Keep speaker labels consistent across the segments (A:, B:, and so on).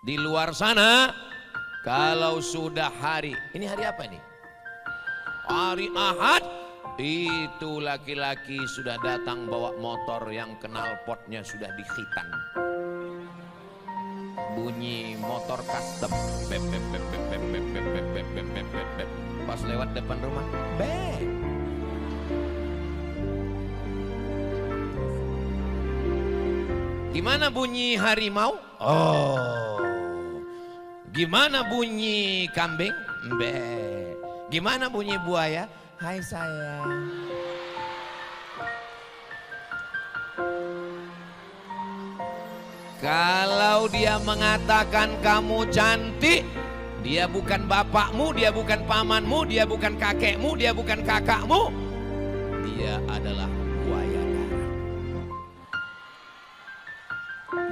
A: Di luar sana, kalau sudah hari, ini hari apa ini? Hari Ahad, itu laki-laki sudah datang bawa motor yang knalpotnya sudah dikhitan. Bunyi motor custom. Bep, bep, bep, bep, bep, bep, bep, bep, bep, bep, bep, bep, bep. Pas lewat depan rumah, bep. Gimana bunyi harimau? Oh. Gimana bunyi kambing? Be. Gimana bunyi buaya? Hai sayang. Kalau dia mengatakan kamu cantik, dia bukan bapakmu, dia bukan pamanmu, dia bukan kakekmu, dia bukan kakakmu. Dia adalah buaya darat.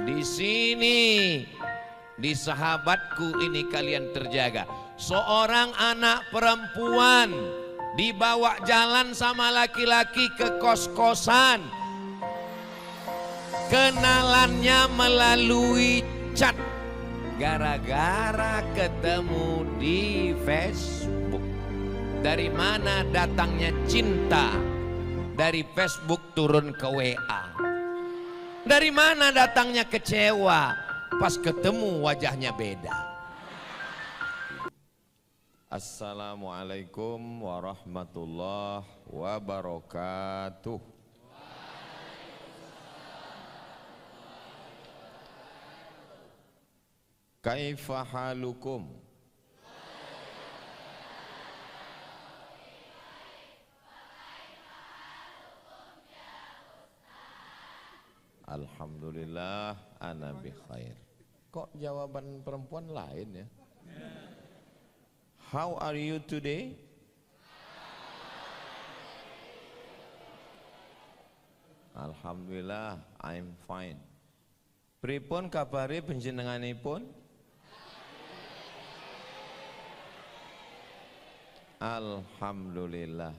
A: Di sini, di sahabatku ini kalian terjaga. Seorang anak perempuan dibawa jalan sama laki-laki ke kos-kosan. Kenalannya melalui chat. Gara-gara ketemu di Facebook. Dari mana datangnya cinta? Dari Facebook turun ke WA. Dari mana datangnya kecewa? Pas ketemu wajahnya beda. Assalamualaikum warahmatullahi wabarakatuh. Kaifa halukum? Alhamdulillah ana bi khair. Kok jawaban perempuan lain ya? How are you today? Alhamdulillah, I'm fine. Pripun kabare panjenenganipun? Alhamdulillah.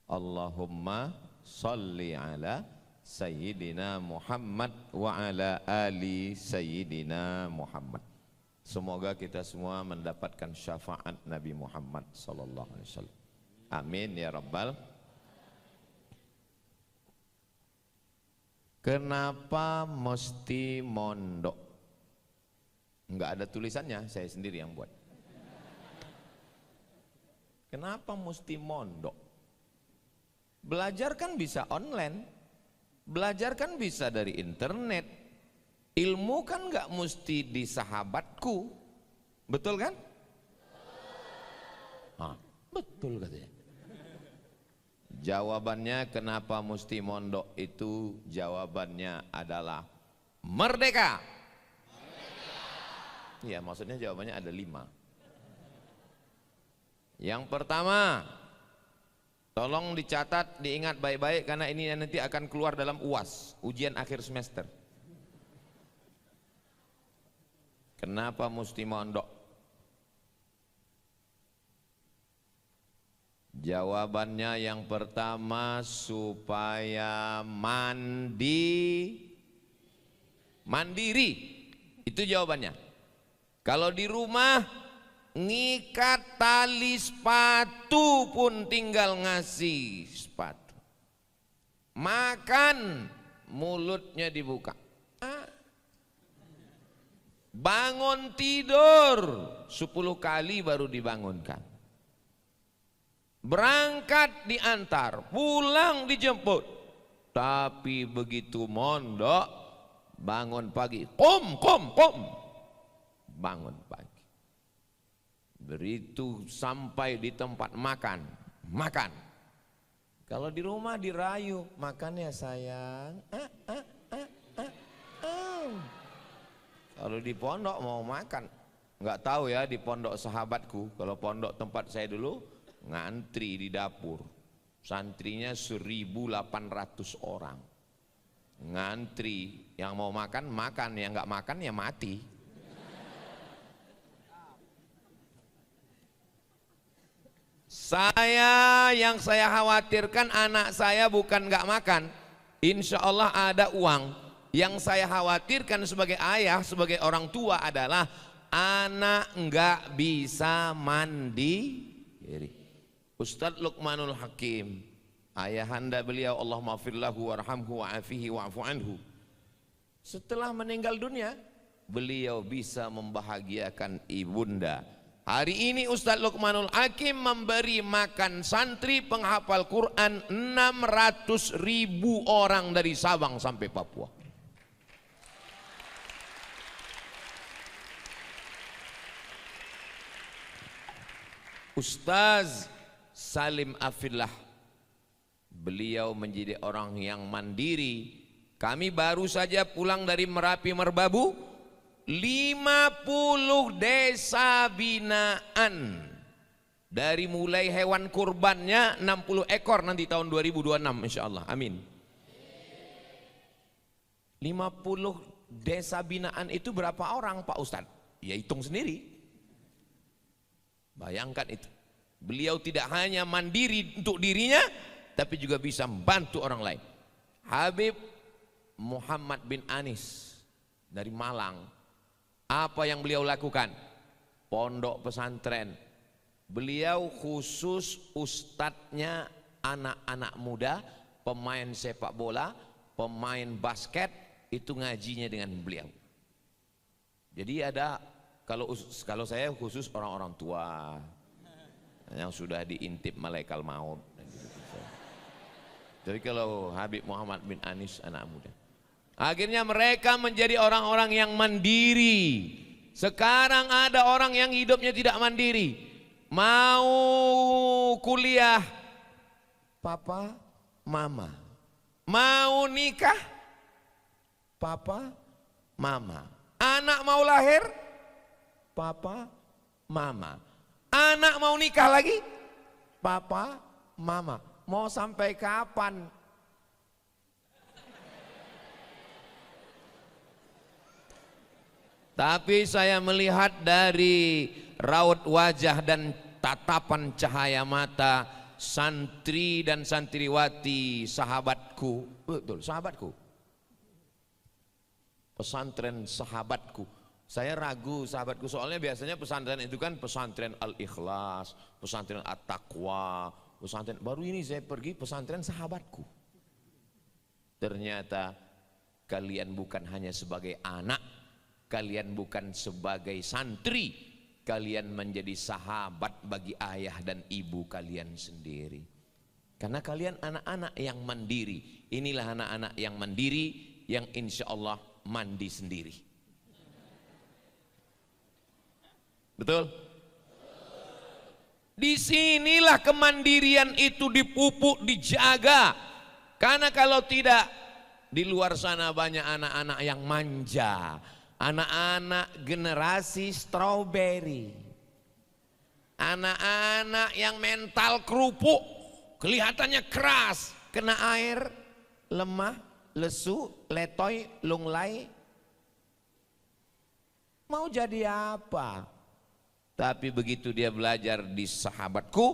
A: Allahumma sholli ala Sayyidina Muhammad wa ala ali Sayyidina Muhammad. Semoga kita semua mendapatkan syafaat Nabi Muhammad sallallahu alaihi wasallam. Amin ya rabbal. Kenapa mesti mondok? Enggak ada tulisannya, saya sendiri yang buat. Kenapa mesti mondok? Belajar kan bisa online. Belajar kan bisa dari internet. Ilmu kan nggak mesti di sahabatku, betul kan? Betul katanya. Jawabannya kenapa mesti mondok itu jawabannya adalah merdeka. Iya, maksudnya jawabannya ada 5. Yang pertama, tolong dicatat, diingat baik-baik karena ini nanti akan keluar dalam UAS, ujian akhir semester. Kenapa mesti mondok? Jawabannya yang pertama supaya mandiri. Itu jawabannya. Kalau di rumah ngikat tali sepatu pun tinggal ngasih sepatu. Makan mulutnya dibuka. Bangun tidur 10 kali baru dibangunkan. Berangkat diantar, pulang dijemput. Tapi begitu mondok, bangun pagi, kom. Bangun pagi. Beritu sampai di tempat makan. Kalau di rumah dirayu, makan ya sayang. Kalau di pondok mau makan, nggak tahu ya di pondok sahabatku. Kalau pondok tempat saya dulu ngantri di dapur, santrinya 1.800 orang, ngantri. Yang mau makan, yang nggak makan ya mati. Yang saya khawatirkan anak saya bukan nggak makan, insya Allah ada uang. Yang saya khawatirkan sebagai ayah, sebagai orang tua adalah anak nggak bisa mandiri. Ustadz Luqmanul Hakim, ayahanda beliau, Allahumma firlahu warhamhu wa'afihi wa'afu anhu, setelah meninggal dunia beliau bisa membahagiakan ibunda. Hari ini Ustadz Luqmanul Hakim memberi makan santri penghafal Quran 600.000 orang dari Sabang sampai Papua. Ustaz Salim Afillah, beliau menjadi orang yang mandiri. Kami baru saja pulang dari Merapi Merbabu, 50 desa binaan. Dari mulai hewan kurbannya 60 ekor nanti tahun 2026 insya Allah, amin. 50 desa binaan itu berapa orang Pak Ustadz? Ya hitung sendiri. Bayangkan itu. Beliau tidak hanya mandiri untuk dirinya, tapi juga bisa membantu orang lain. Habib Muhammad bin Anis dari Malang, apa yang beliau lakukan? Pondok pesantren. Beliau khusus ustadznya anak-anak muda, pemain sepak bola, pemain basket, itu ngajinya dengan beliau. Jadi ada, kalau saya khusus orang-orang tua yang sudah diintip malaikat maut. Jadi kalau Habib Muhammad bin Anis anak muda, akhirnya mereka menjadi orang-orang yang mandiri. Sekarang ada orang yang hidupnya tidak mandiri, mau kuliah papa mama, mau nikah papa mama, anak mau lahir papa mama, anak mau nikah lagi papa mama. Mau sampai kapan? Tapi saya melihat dari raut wajah dan tatapan cahaya mata santri dan santriwati sahabatku, betul sahabatku, pesantren sahabatku. Saya ragu sahabatku, soalnya biasanya pesantren itu kan pesantren Al-Ikhlas, pesantren At-Taqwa, pesantren. Baru ini saya pergi pesantren sahabatku. Ternyata kalian bukan hanya sebagai anak, kalian bukan sebagai santri, kalian menjadi sahabat bagi ayah dan ibu kalian sendiri. Karena kalian anak-anak yang mandiri. Inilah anak-anak yang mandiri, yang insya Allah mandi sendiri. Betul? Disinilah kemandirian itu dipupuk, dijaga. Karena kalau tidak, di luar sana banyak anak-anak yang manja, anak-anak generasi strawberry, anak-anak yang mental kerupuk, kelihatannya keras, kena air lemah, lesu, letoy, lunglai. Mau jadi apa? Tapi begitu dia belajar di sahabatku,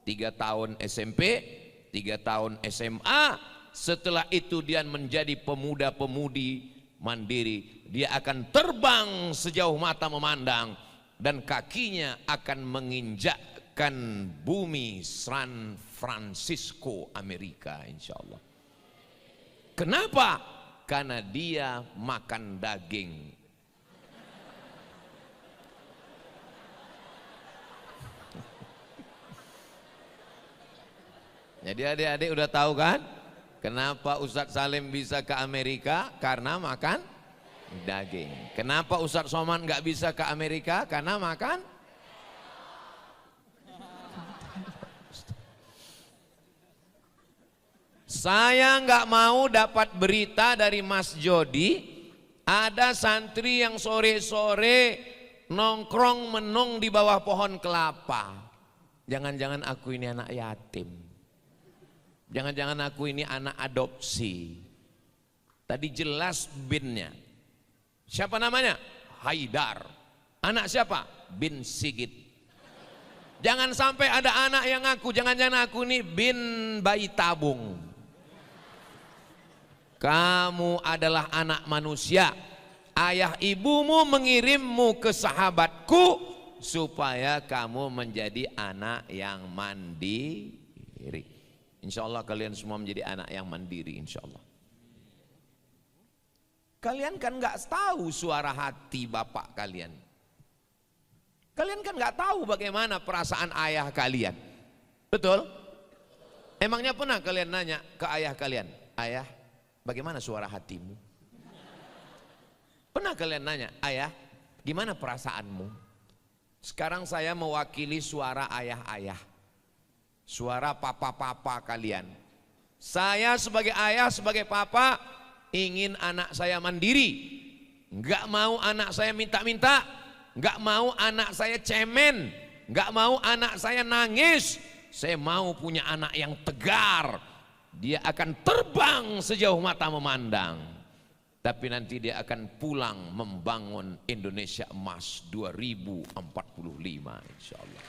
A: 3 tahun SMP, 3 tahun SMA, setelah itu dia menjadi pemuda-pemudi mandiri. Dia akan terbang sejauh mata memandang dan kakinya akan menginjakkan bumi San Francisco, Amerika, insya Allah. Kenapa? Karena dia makan daging. Jadi adik-adik udah tahu kan kenapa Ustadz Salim bisa ke Amerika? Karena makan daging. Kenapa Ustadz Somad nggak bisa ke Amerika? Karena makan. Saya nggak mau dapat berita dari Mas Jody, ada santri yang sore-sore nongkrong menung di bawah pohon kelapa. Jangan-jangan aku ini anak yatim. Jangan-jangan aku ini anak adopsi. Tadi jelas binnya. Siapa namanya? Haidar. Anak siapa? Bin Sigit. Jangan sampai ada anak yang ngaku, jangan-jangan aku ini bin bayi tabung. kamu adalah anak manusia. Ayah ibumu mengirimmu ke sahabatku supaya kamu menjadi anak yang mandiri. Insya Allah kalian semua menjadi anak yang mandiri, insya Allah. Kalian kan nggak tahu suara hati bapak kalian. Kalian kan nggak tahu bagaimana perasaan ayah kalian. Betul? Emangnya pernah kalian nanya ke ayah kalian, ayah, bagaimana suara hatimu? Pernah kalian nanya, ayah, gimana perasaanmu? Sekarang saya mewakili suara ayah-ayah, suara papa-papa kalian. Saya sebagai ayah, sebagai papa, ingin anak saya mandiri, nggak mau anak saya minta-minta, nggak mau anak saya cemen, nggak mau anak saya nangis. Saya mau punya anak yang tegar, dia akan terbang sejauh mata memandang, tapi nanti dia akan pulang membangun Indonesia emas 2045 insya Allah.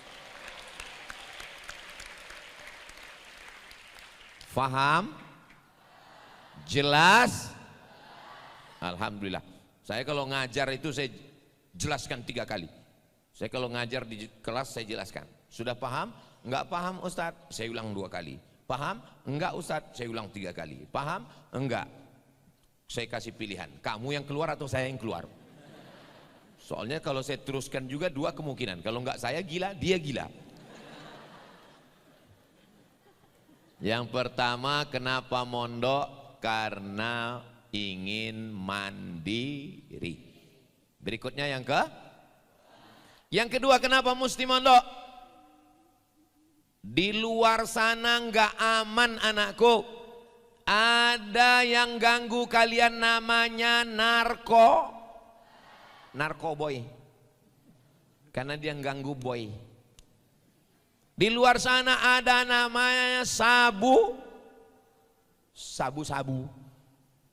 A: Faham? Jelas? Alhamdulillah. Saya kalau ngajar itu saya jelaskan 3 kali. Saya kalau ngajar di kelas saya jelaskan. Sudah paham? Enggak paham Ustadz? Saya ulang 2 kali. Paham? Enggak Ustadz? Saya ulang 3 kali. Paham? Enggak. Saya kasih pilihan. Kamu yang keluar atau saya yang keluar? Soalnya kalau saya teruskan juga 2 kemungkinan. Kalau enggak saya gila, dia gila. Yang pertama, kenapa mondok? Karena ingin mandiri. Berikutnya yang kedua, kenapa mesti mondok? Di luar sana nggak aman anakku. Ada yang ganggu kalian namanya narkoboy. Karena dia ganggu boy. Di luar sana ada namanya sabu-sabu.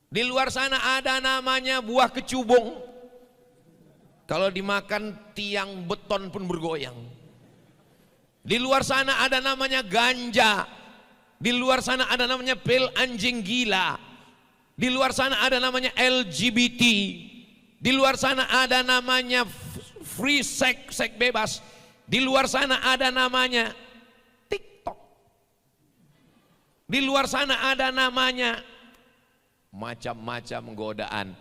A: Di luar sana ada namanya buah kecubung. Kalau dimakan tiang beton pun bergoyang. Di luar sana ada namanya ganja. Di luar sana ada namanya pil anjing gila. Di luar sana ada namanya LGBT. Di luar sana ada namanya free sex bebas. Di luar sana ada namanya TikTok. Di luar sana ada namanya macam-macam godaan.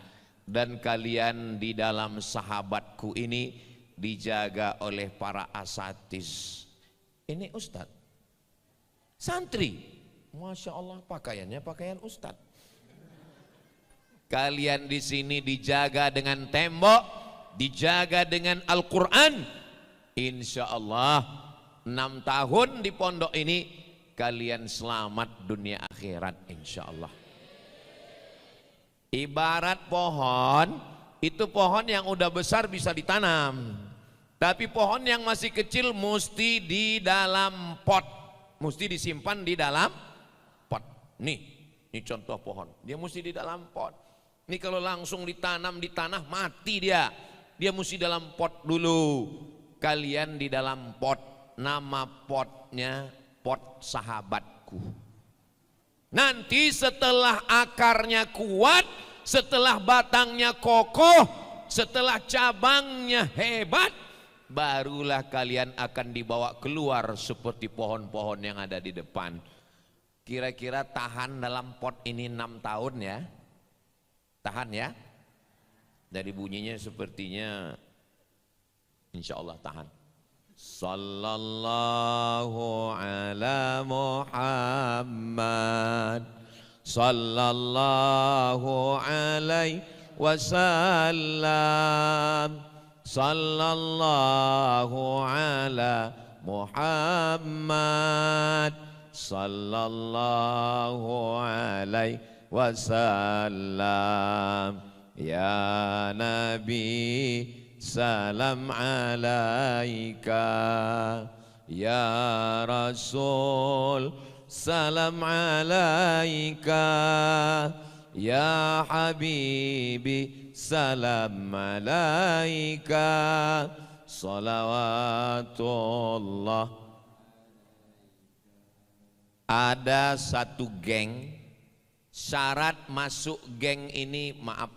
A: Dan kalian di dalam sahabatku ini dijaga oleh para asatiz. Ini ustadz, santri, masya Allah pakaiannya pakaian ustadz. Kalian di sini dijaga dengan tembok, dijaga dengan Al-Quran. Insya Allah 6 tahun di pondok ini kalian selamat dunia akhirat insya Allah. Ibarat pohon, itu pohon yang udah besar bisa ditanam. Tapi pohon yang masih kecil mesti di dalam pot, mesti disimpan di dalam pot. Ini contoh pohon, dia mesti di dalam pot. Ini kalau langsung ditanam di tanah mati dia. Dia mesti dalam pot dulu. Kalian di dalam pot, nama potnya pot sahabatku. Nanti setelah akarnya kuat, setelah batangnya kokoh, setelah cabangnya hebat, barulah kalian akan dibawa keluar seperti pohon-pohon yang ada di depan. Kira-kira tahan dalam pot ini 6 tahun ya? Tahan ya? Dari bunyinya sepertinya insya Allah tahan. Sallallahu ala Muhammad, sallallahu alaihi wasallam, sallallahu ala Muhammad, sallallahu alaihi wasallam. Ya Nabi salam alaika, ya Rasul salam alaika, ya Habibi salam alaika, salawatullah. Ada satu geng Syarat masuk geng ini, maaf,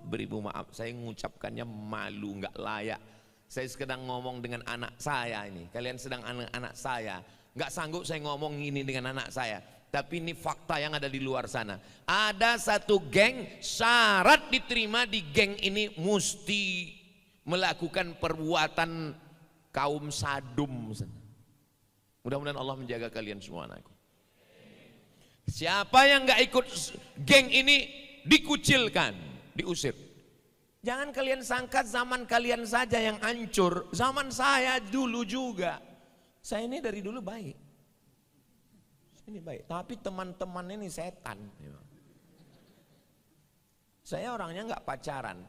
A: beribu maaf, saya mengucapkannya malu, nggak layak. Saya sedang ngomong dengan anak saya ini, kalian sedang anak saya, nggak sanggup saya ngomong ini dengan anak saya. Tapi ini fakta yang ada di luar sana. Ada satu geng, syarat diterima di geng ini mesti melakukan perbuatan kaum sadum. Mudah-mudahan Allah menjaga kalian semua, anakku. Siapa yang nggak ikut geng ini dikucilkan, diusir. Jangan kalian sangka zaman kalian saja yang hancur, zaman saya dulu juga. Saya ini dari dulu baik. Ini baik, tapi teman-teman ini setan. Saya orangnya nggak pacaran.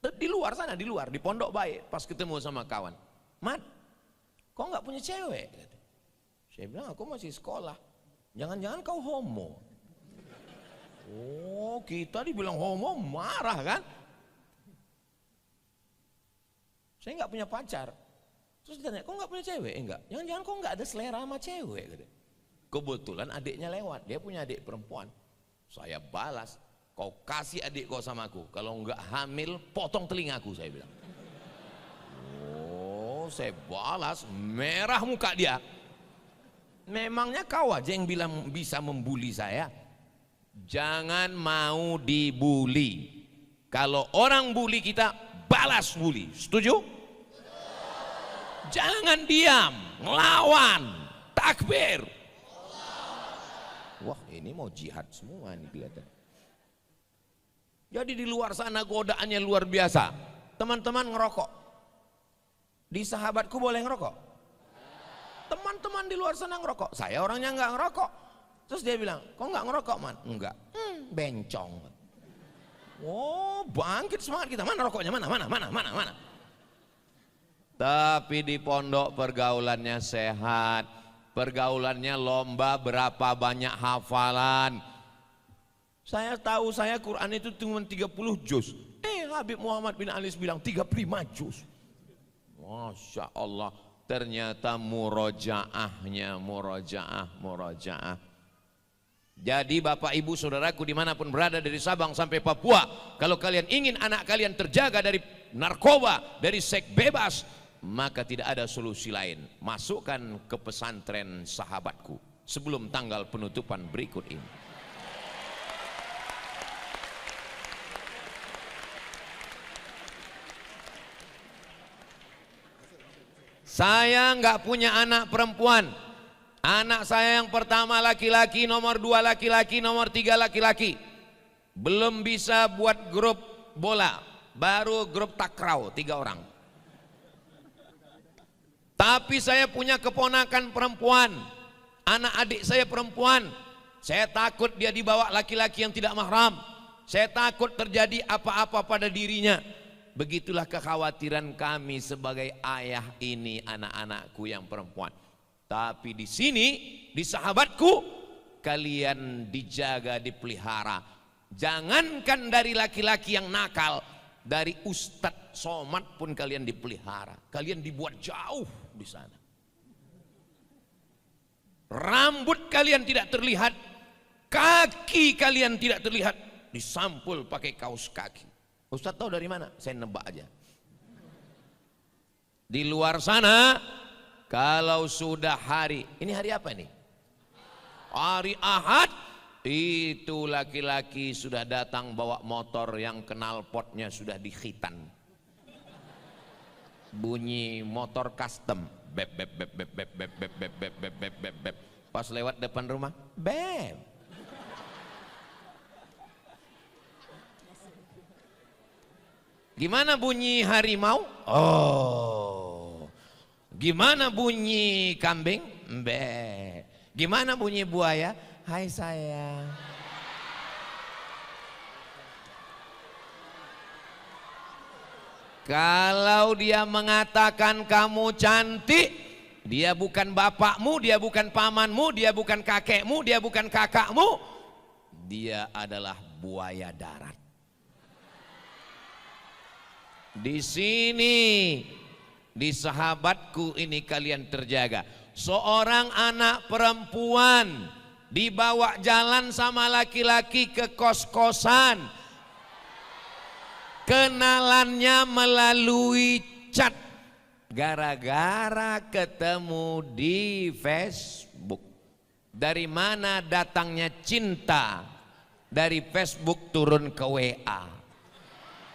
A: Di luar sana, di luar, di pondok baik. Pas ketemu sama kawan, Mat, kok nggak punya cewek? Saya bilang aku masih sekolah. Jangan-jangan kau homo. Oh, kita dibilang homo marah kan? Saya nggak punya pacar. Terus ditanya, kok nggak punya cewek? Enggak. Jangan-jangan kau nggak ada selera sama cewek? Kebetulan adiknya lewat, dia punya adik perempuan. Saya balas, kau kasih adik kau sama aku. Kalau nggak hamil, potong telingaku, saya bilang. Oh, saya balas, merah muka dia. Memangnya kau aja yang bilang bisa membuli saya? Jangan mau dibuli. Kalau orang bully kita, balas bully. Setuju? Jangan diam, ngelawan, takbir. Wah, ini mau jihad semua nih kelihatan. Jadi di luar sana godaannya luar biasa. Teman-teman ngerokok. Di sahabatku boleh ngerokok? Teman-teman di luar sana ngerokok, saya orangnya nggak ngerokok. Terus dia bilang, kok nggak ngerokok, Man? Enggak. Bencong. Oh, bangkit semangat kita. Mana rokoknya? Mana? Tapi di pondok pergaulannya sehat, pergaulannya lomba berapa banyak hafalan. Saya tahu saya Quran itu cuma 30 juz. Habib Muhammad bin Alis bilang 35 juz. Masya Allah. Ternyata murojaahnya murojaah. Jadi Bapak Ibu Saudaraku dimanapun berada dari Sabang sampai Papua, kalau kalian ingin anak kalian terjaga dari narkoba, dari seks bebas, maka tidak ada solusi lain. Masukkan ke pesantren sahabatku sebelum tanggal penutupan berikut ini. Saya nggak punya anak perempuan. Anak saya yang pertama laki-laki, nomor 2 laki-laki, nomor 3 laki-laki. Belum bisa buat grup bola, baru grup takraw 3 orang. Tapi saya punya keponakan perempuan, anak adik saya perempuan. Saya takut dia dibawa laki-laki yang tidak mahram. Saya takut terjadi apa-apa pada dirinya. Begitulah kekhawatiran kami sebagai ayah ini anak-anakku yang perempuan. Tapi di sini, di sahabatku, kalian dijaga, dipelihara. Jangankan dari laki-laki yang nakal, dari ustadz somad pun kalian dipelihara. Kalian dibuat jauh di sana. Rambut kalian tidak terlihat, kaki kalian tidak terlihat, disampul pakai kaos kaki. Ustadz tahu dari mana? Saya nebak aja. Di luar sana, kalau sudah hari, ini hari apa ini? Hari Ahad, itu laki-laki sudah datang bawa motor yang knalpotnya sudah dikhitan. Bunyi motor custom, bep bep bep bep bep bep bep bep bep bep bep bep bep. Pas lewat depan rumah, bep. Gimana bunyi harimau? Oh. Gimana bunyi kambing? Mbe. Gimana bunyi buaya? Hai sayang. Kalau dia mengatakan kamu cantik, dia bukan bapakmu, dia bukan pamanmu, dia bukan kakekmu, dia bukan kakakmu, dia adalah buaya darat. Di sini, di sahabatku ini kalian terjaga. Seorang anak perempuan dibawa jalan sama laki-laki ke kos-kosan, kenalannya melalui chat, gara-gara ketemu di Facebook. Dari mana datangnya cinta? Dari Facebook turun ke WA.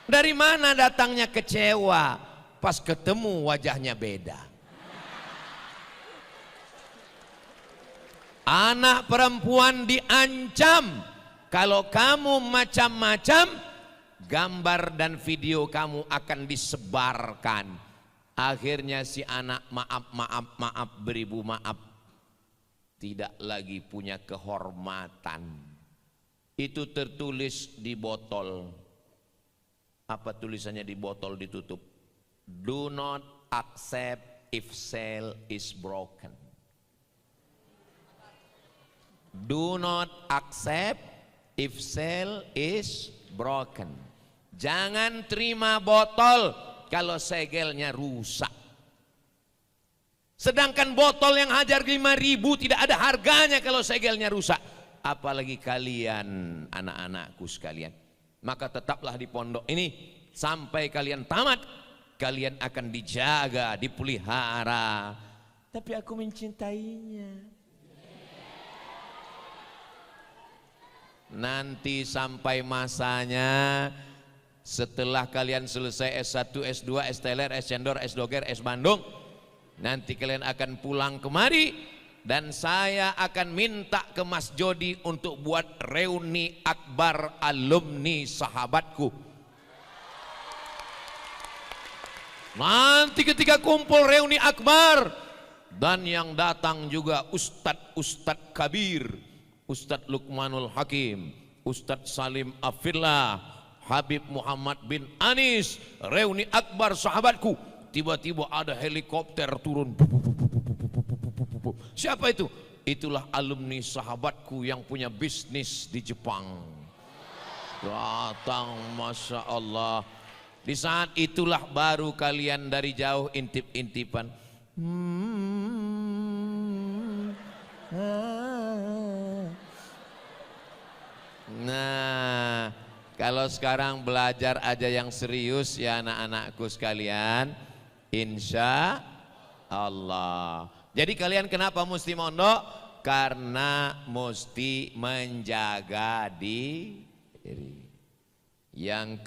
A: Dari mana datangnya kecewa? Pas ketemu wajahnya beda. Anak perempuan diancam, kalau kamu macam-macam, gambar dan video kamu akan disebarkan. Akhirnya si anak maaf beribu maaf, tidak lagi punya kehormatan. Itu tertulis di botol. Apa tulisannya di botol ditutup? Do not accept if seal is broken. Do not accept if seal is broken. Jangan terima botol kalau segelnya rusak. Sedangkan botol yang hajar 5.000 tidak ada harganya kalau segelnya rusak. Apalagi kalian anak-anakku sekalian. Maka tetaplah di pondok ini sampai kalian tamat. Kalian akan dijaga, dipelihara. Tapi aku mencintainya. Nanti sampai masanya, setelah kalian selesai S1, S2, S-Teler, S-Cendor, S-Doger, S-Bandung, nanti kalian akan pulang kemari. Dan saya akan minta ke Mas Jody untuk buat reuni akbar alumni sahabatku. Nanti ketika kumpul reuni akbar, dan yang datang juga Ustadz Kabir, Ustadz Lukmanul Hakim, Ustadz Salim Afillah, Habib Muhammad bin Anis, reuni akbar sahabatku. Tiba-tiba ada helikopter turun. Siapa itu? Itulah alumni sahabatku yang punya bisnis di Jepang. Datang, Masya Allah. Di saat itulah baru kalian dari jauh intip-intipan. Nah, kalau sekarang belajar aja yang serius ya anak-anakku sekalian, insya Allah. Jadi kalian kenapa mesti mondok? Karena mesti menjaga diri. Yang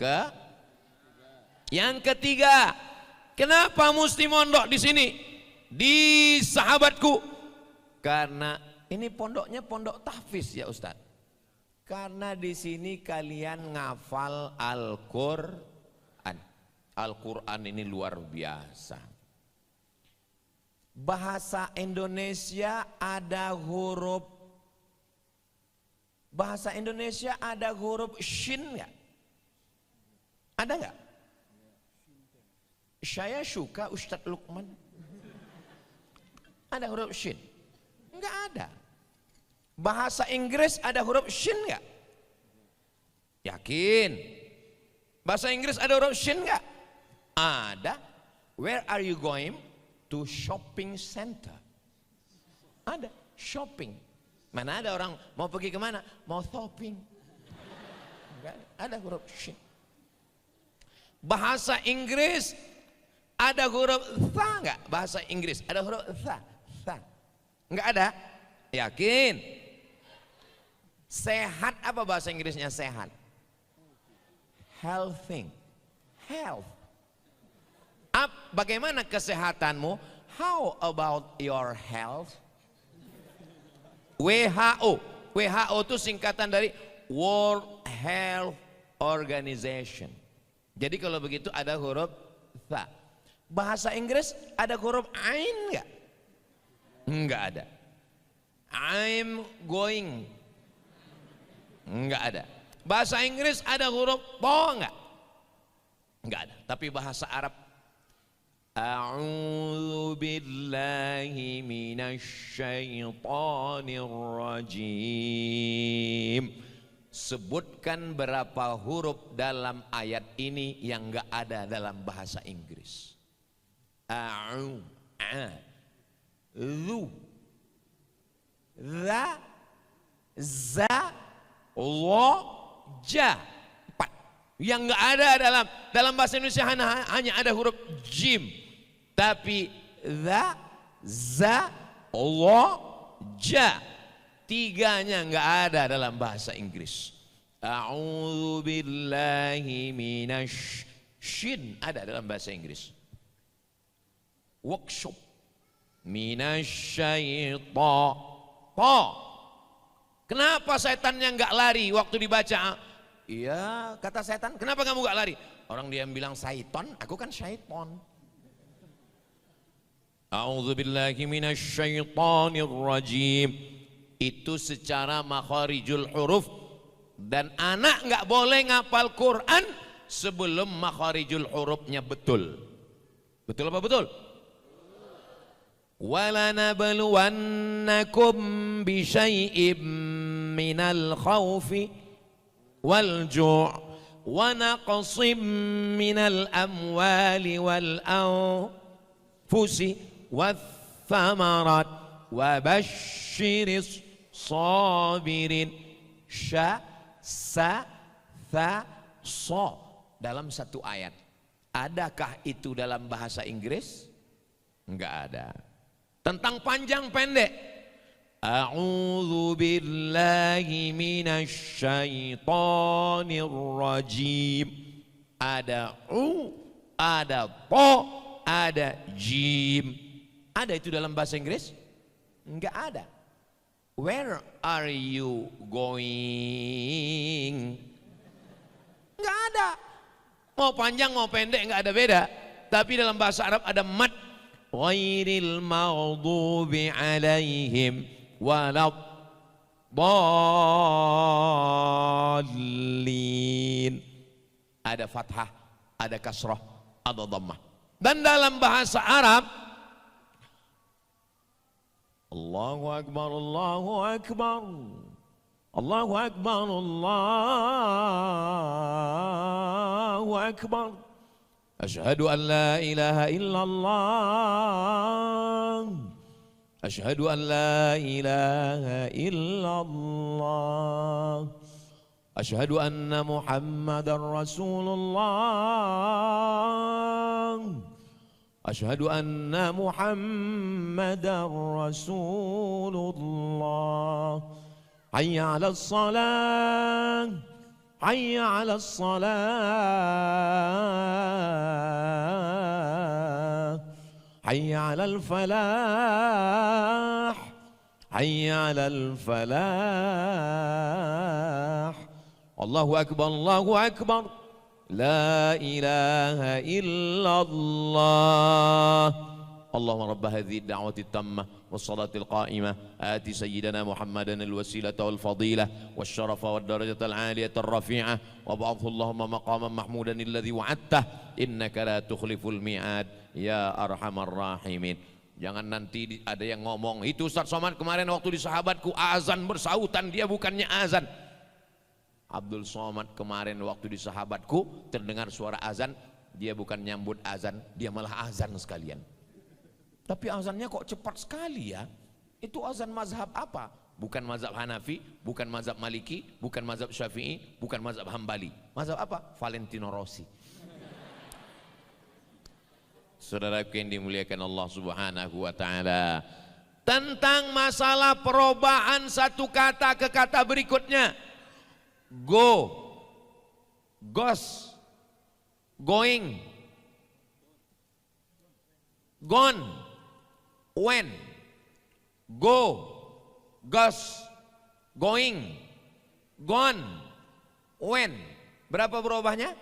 A: ketiga, kenapa mesti mondok di sini? Di sahabatku. Karena ini pondoknya pondok tahfiz ya Ustaz. Karena di sini kalian ngafal Al-Qur'an. Al-Qur'an ini luar biasa. Bahasa Indonesia ada huruf shin nggak? Ada nggak? Saya suka Ustadz Lukman. Ada huruf shin? Nggak ada. Bahasa Inggris ada huruf shin nggak? Yakin? Bahasa Inggris ada huruf shin nggak? Ada. Where are you going? To shopping center. Ada shopping. Mana ada orang mau pergi kemana? Mau shopping. Ada huruf shin. Bahasa Inggris ada huruf tha nggak? Bahasa Inggris ada huruf tha. Nggak ada? Yakin? Sehat apa bahasa Inggrisnya sehat? Healthy. Health. Bagaimana kesehatanmu? How about your health? WHO. WHO itu singkatan dari World Health Organization. Jadi kalau begitu ada huruf tha. Bahasa Inggris ada huruf ain enggak? Enggak ada. I'm going. Enggak ada. Bahasa Inggris ada huruf po enggak? Enggak ada. Tapi bahasa Arab A'udzu billahi minasy syaithanir rajim. Sebutkan berapa huruf dalam ayat ini yang enggak ada dalam bahasa Inggris. A'u, a, zu, za, za, lo, ja. 4. Yang nggak ada dalam bahasa Indonesia hanya ada huruf jim. Tapi za, lo, ja. 3-nya nggak ada dalam bahasa Inggris. A'udzu billahi minasy shin ada dalam bahasa Inggris. Workshop minasyaiton. Kenapa setannya nggak lari waktu dibaca? Iya, kata setan, kenapa kamu nggak lari? Orang dia bilang syaiton, aku kan syaiton. A'udzubillahi minasyaitonir rajim. Itu secara makharijul huruf, dan anak nggak boleh ngapal Quran sebelum makharijul hurufnya betul. Betul apa betul? وَلَنَبْلُوَنَّكُمْ بِشَيْءٍ مِّنَ الْخَوْفِ وَالْجُوعِ وَنَقْصٍ مِّنَ الْأَمْوَالِ وَالْأَنفُسِ وَالثَّمَرَاتِ وَبَشِّرِ الصَّابِرِينَ. Dalam satu ayat. Adakah itu dalam bahasa Inggris? Enggak ada. Tentang panjang pendek, a'udzu billahi minasyaitonir rajim. Ada ada ada jim. Ada itu dalam bahasa Inggris? Enggak ada. Where are you going? Enggak ada. Mau panjang mau pendek enggak ada beda. Tapi dalam bahasa Arab ada mad. Ghairil maghdubi alaihim waladdallin. Ada fathah, ada kasrah, ada dhammah. Dan dalam bahasa Arab, Allahu Akbar, Allahu Akbar, Allahu Akbar, Allahu Akbar. Asyhadu an la ilaha illallah. Asyhadu an la ilaha illallah. Asyhadu anna Muhammadar Rasulullah. Asyhadu anna Muhammadar Rasulullah. Hayya 'alas salah. حي على الصلاة حي على الفلاح حي على الفلاح الله أكبر الله أكبر لا إله إلا الله اللهم رب هذه الدعوة التامة والصلاة القائمة آت سيدنا محمدا الوسيلة والفضيلة والشرف والدرجة العالية الرفيعة وابعثه اللهم مقاما محمودا الذي وعدته إنك لا تخلف الميعاد يا أرحم الراحمين. Jangan nanti ada yang ngomong, itu Ustaz Somad kemarin waktu di sahabatku azan bersautan, dia bukannya azan. Abdul Somad kemarin waktu di sahabatku terdengar suara azan, dia bukan nyambut azan, dia malah azan sekalian. Tapi azannya kok cepat sekali ya? Itu azan mazhab apa? Bukan mazhab Hanafi, bukan mazhab Maliki, bukan mazhab Syafi'i, bukan mazhab Hambali. Mazhab apa? Valentino Rossi. Saudaraku yang dimuliakan Allah Subhanahu wa taala. Tentang masalah perubahan satu kata ke kata berikutnya. Go, goes, going, gone, when, go, goes, going, gone, when. Berapa berubahnya?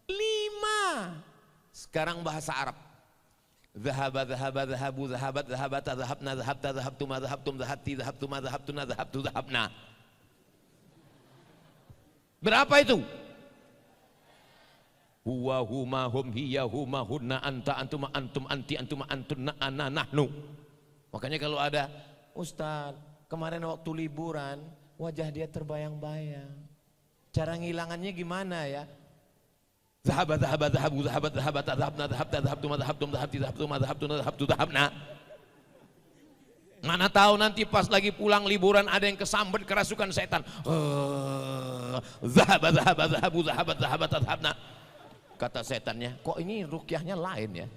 A: 5. Sekarang bahasa Arab. Dhahaba, dhahaba, dhahabu, dhahabat, dhahabata, dhahabna, dhahabta, dhahabtuma, dhahabtum, dhahabti, dhahabtuma, dhahabtuna, dhahabtu, dhahabna. Berapa itu? Huwa, huma, hum, hiya, huma, hunna, anta, antuma, antum, anti, antuma, antunna, ana, nahnu. Makanya kalau ada Ustaz, kemarin waktu liburan wajah dia terbayang-bayang. Cara ngilangannya gimana ya? Zahabat, zahabat, zahabu, zahabat, zahabat, zahabna, zahabta, zahabtuma, zahabtum, zahabti, zahabtuma, zahabtuna, zahabtu, zahabna. Mana tahu nanti pas lagi pulang liburan ada yang kesambet kerasukan setan. Zahabat. Kata setannya, kok ini rukyahnya lain ya?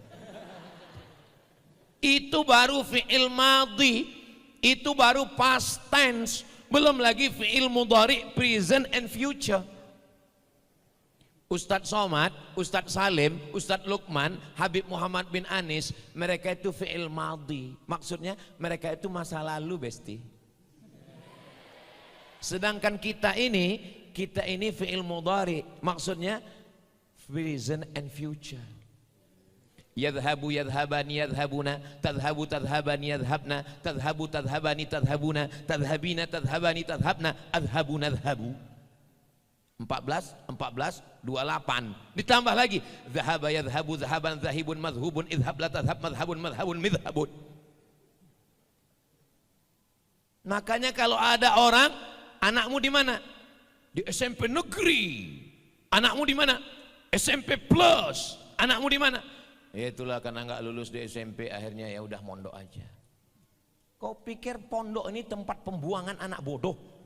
A: Itu baru fi'il madhi, itu baru past tense, belum lagi fi'il mudhari, present and future. Ustadz Somad, Ustadz Salim, Ustadz Lukman, Habib Muhammad bin Anis, mereka itu fi'il madhi. Maksudnya mereka itu masa lalu, besti. Sedangkan kita ini fi'il mudhari. Maksudnya present and future. Yadhabu yadhabani yadhabuna, tadhabu tadhabani yadhabna, tadhabu tadhabani tadhabuna, tadhabina tadhabani tadhabna, adhabuna adhabu. 14, 28 ditambah lagi zahaba yadhabu zahaban zahibun madhubun idhab la tadhab madhabun madhabun midhabun. Makanya kalau ada orang, anakmu di mana? Di SMP negeri. Anakmu di mana? SMP plus. Anakmu di mana? Itulah karena nggak lulus di SMP akhirnya ya udah mondok aja. Kau pikir pondok ini tempat pembuangan anak bodoh?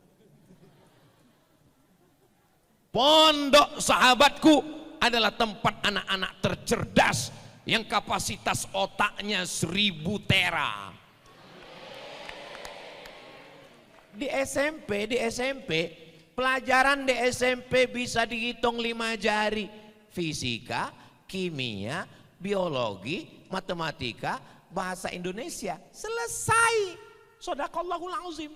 A: Pondok sahabatku adalah tempat anak-anak tercerdas yang kapasitas otaknya 1000 tera. Di SMP, pelajaran di SMP bisa dihitung 5 jari. Fisika, kimia, biologi, matematika, bahasa Indonesia. Selesai. Shadaqallahul azim.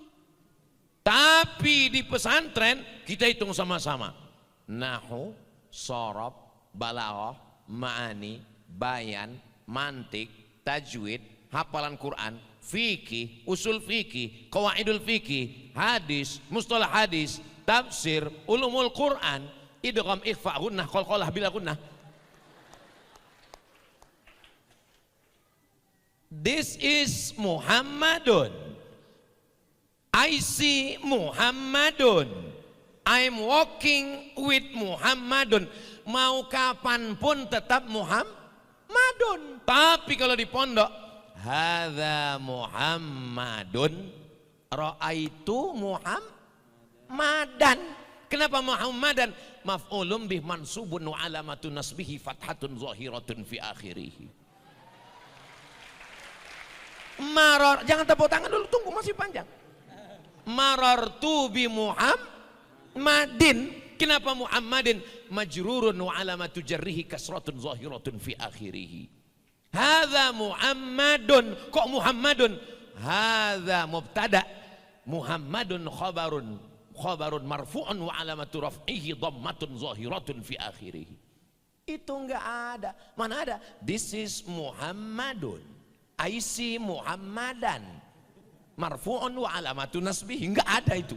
A: Tapi di pesantren kita hitung sama-sama. Nahu, sorob, balaghah, ma'ani, bayan, mantik, tajwid, hafalan Quran, fikih, usul fikih, qawaidul fikih, hadis, mustalah hadis, tafsir, ulumul Quran, idgham, ikhfa, gunnah, qalqalah bila gunnah. This is Muhammadun. I see Muhammadun. I'm walking with Muhammadun. Mau kapanpun tetap Muhammadun. Tapi kalau di pondok, hadza Muhammadun, ra'aitu Muhammadan. Kenapa Muhammadan? Maf'ulun bih mansubun wa alamatun nasbihi fathatun zahiratun fi akhirih. Maror, jangan tepuk tangan dulu, tunggu masih panjang. Marartu bi Muhammadin. Kenapa Muhammadin? Majrurun wa alamatu jarrihi kasratun zahiratun fi akhirih. Hadza Muhammadun. Kok Muhammadun? Hadza mubtada, Muhammadun khabarun marfu'un wa alamatu raf'ihi dhammatun zahiratun fi akhirih. Itu enggak ada. Mana ada? This is Muhammadun. I see Muhammadan. Marfu'un wa alamatu nasbihi. Enggak ada itu.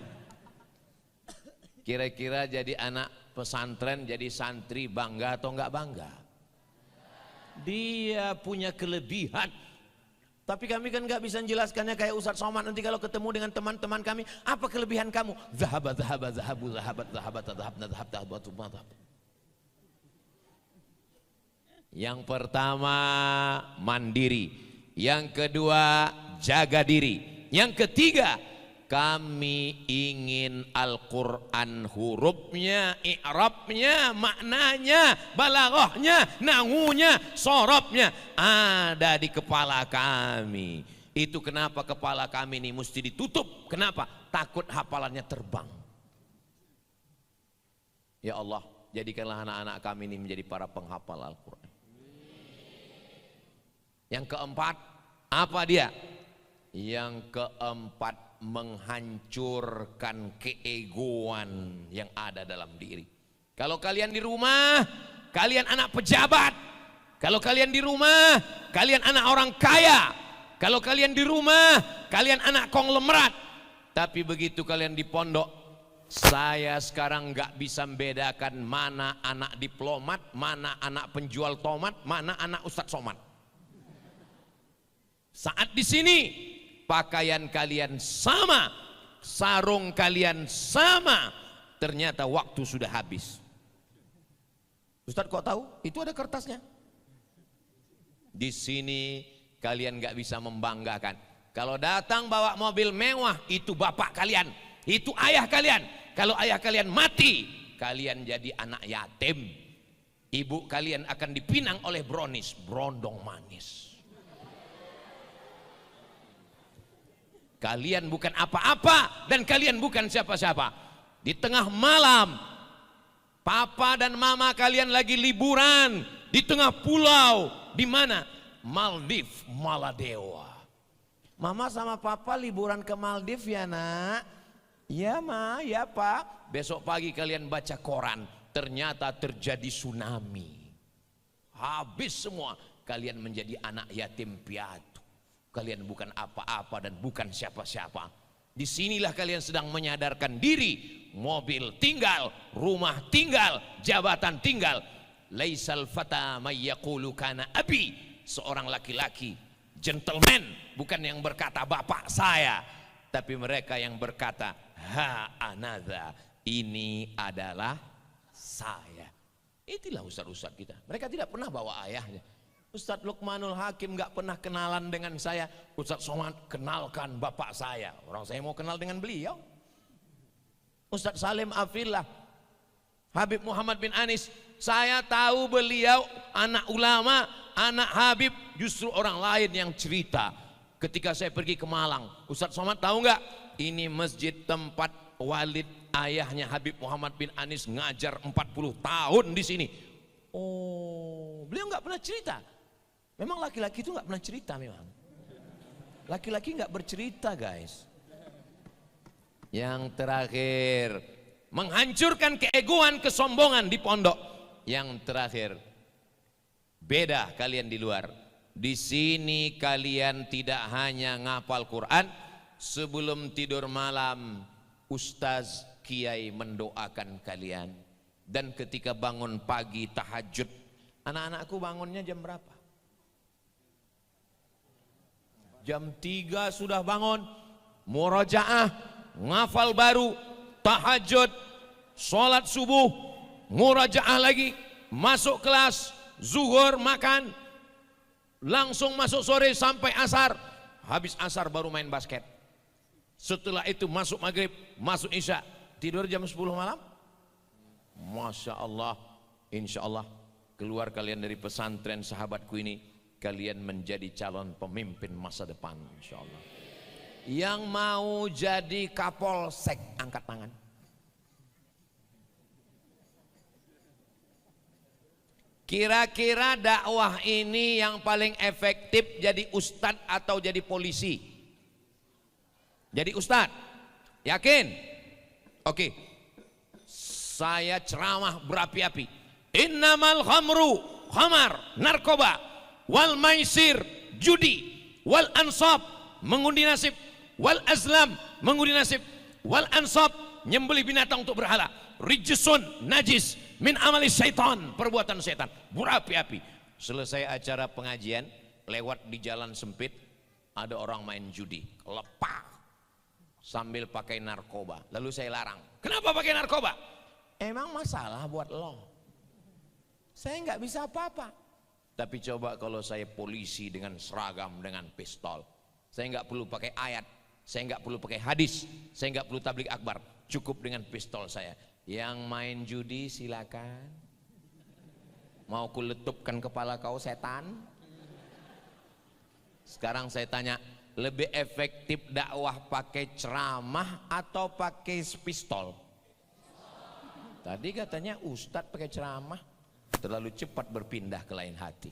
A: Kira-kira jadi anak pesantren, jadi santri bangga atau enggak bangga? Dia punya kelebihan. Tapi kami kan enggak bisa menjelaskannya kayak Ustadz Somad. Nanti kalau ketemu dengan teman-teman kami, apa kelebihan kamu? Zahabat. Yang pertama mandiri, yang kedua jaga diri, yang ketiga kami ingin Al-Quran hurufnya, i'rabnya, maknanya, balaghahnya, nahunya, sorobnya ada di kepala kami. Itu kenapa kepala kami ini mesti ditutup. Kenapa? Takut hafalannya terbang. Ya Allah, jadikanlah anak-anak kami ini menjadi para penghafal Al-Quran. Yang keempat, apa dia? Yang keempat, menghancurkan keegoan yang ada dalam diri. Kalau kalian di rumah, kalian anak pejabat. Kalau kalian di rumah, kalian anak orang kaya. Kalau kalian di rumah, kalian anak konglomerat. Tapi begitu kalian di pondok, saya sekarang nggak bisa membedakan mana anak diplomat, mana anak penjual tomat, mana anak Ustadz Somad. Saat di sini pakaian kalian sama, sarung kalian sama, ternyata waktu sudah habis. Ustadz kok tahu? Itu ada kertasnya. Di sini kalian nggak bisa membanggakan. Kalau datang bawa mobil mewah, itu bapak kalian, itu ayah kalian. Kalau ayah kalian mati, kalian jadi anak yatim. Ibu kalian akan dipinang oleh brownies, brondong manis. Kalian bukan apa-apa dan kalian bukan siapa-siapa. Di tengah malam, papa dan mama kalian lagi liburan di tengah pulau. Di mana? Maldives, Maladewa. Mama sama papa liburan ke Maldives ya nak? Ya ma, ya pak. Besok pagi kalian baca koran, ternyata terjadi tsunami. Habis semua, kalian menjadi anak yatim piatu. Kalian bukan apa-apa dan bukan siapa-siapa. Disinilah kalian sedang menyadarkan diri. Mobil tinggal, rumah tinggal, jabatan tinggal. Laisal fata may yaqulu kana abi. Seorang laki-laki gentleman, bukan yang berkata bapak saya, tapi mereka yang berkata ha anadha, ini adalah saya. Itulah ustaz-ustaz kita. Mereka tidak pernah bawa ayahnya. Ustadz Luqmanul Hakim gak pernah kenalan dengan saya. Ustadz Somad kenalkan bapak saya. Orang saya mau kenal dengan beliau. Ustadz Salim Afillah, Habib Muhammad bin Anis, saya tahu beliau anak ulama, anak Habib. Justru orang lain yang cerita ketika saya pergi ke Malang. Ustadz Somad tahu nggak? Ini masjid tempat Walid ayahnya Habib Muhammad bin Anis ngajar 40 tahun di sini. Oh, beliau nggak pernah cerita. Memang laki-laki itu nggak pernah cerita memang. Laki-laki nggak bercerita guys. Yang terakhir, menghancurkan keegoan, kesombongan di pondok. Yang terakhir, beda kalian di luar. Di sini kalian tidak hanya ngapal Quran, sebelum tidur malam ustaz kiai mendoakan kalian. Dan ketika bangun pagi tahajud, anak-anakku bangunnya jam berapa? Jam 3 sudah bangun, murojaah, ngafal baru, tahajud, sholat subuh, murojaah lagi, masuk kelas, zuhur makan, langsung masuk sore sampai asar. Habis asar baru main basket. Setelah itu masuk maghrib, masuk isya, tidur jam 10 malam. Masya Allah, insya Allah keluar kalian dari pesantren sahabatku ini, kalian menjadi calon pemimpin masa depan insya Allah. Yang mau jadi kapolsek angkat tangan. Kira-kira dakwah ini yang paling efektif jadi ustadz atau jadi polisi? Jadi ustadz, yakin? Oke, saya ceramah berapi-api. Innamal khamru, khamar, narkoba, wal maisir, judi, wal ansab, mengundi nasib, wal azlam, mengundi nasib, wal ansab, nyembelih binatang untuk berhala, rijsun, najis, min amali syaitan, perbuatan syaitan, berapi-api. Selesai acara pengajian, lewat di jalan sempit, ada orang main judi, lepak sambil pakai narkoba. Lalu saya larang, kenapa pakai narkoba? Emang masalah buat lo? Saya nggak bisa apa-apa. Tapi coba kalau saya polisi dengan seragam, dengan pistol, saya nggak perlu pakai ayat, saya nggak perlu pakai hadis, saya nggak perlu tablik akbar, cukup dengan pistol saya. Yang main judi silakan. Mau kuletupkan kepala kau setan? Sekarang saya tanya, lebih efektif dakwah pakai ceramah atau pakai pistol? Tadi katanya ustadz pakai ceramah, terlalu cepat berpindah ke lain hati.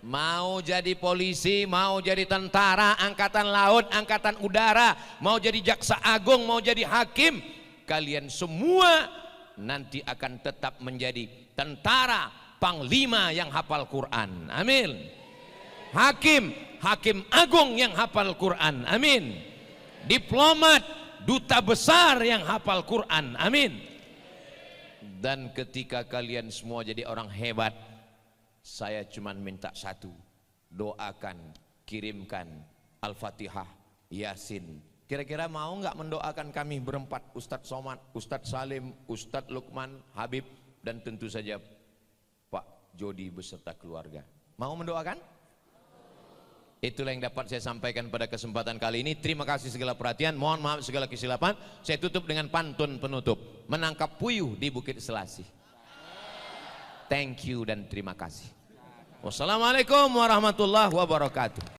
A: Mau jadi polisi, mau jadi tentara, angkatan laut, angkatan udara, mau jadi jaksa agung, mau jadi hakim, kalian semua nanti akan tetap menjadi tentara, panglima yang hafal Quran. Amin. Hakim, hakim agung yang hafal Quran. Amin. Diplomat, duta besar yang hafal Quran. Amin. Dan ketika kalian semua jadi orang hebat, saya cuma minta satu, doakan, kirimkan Al-Fatihah, Yasin. Kira-kira mau nggak mendoakan kami berempat, Ustadz Somad, Ustadz Salim, Ustadz Luqman, Habib, dan tentu saja Pak Jody beserta keluarga. Mau mendoakan? Itulah yang dapat saya sampaikan pada kesempatan kali ini. Terima kasih segala perhatian, mohon maaf segala kesilapan. Saya tutup dengan pantun penutup. Menangkap puyuh di Bukit Selasih. Thank you dan terima kasih. Wassalamualaikum warahmatullahi wabarakatuh.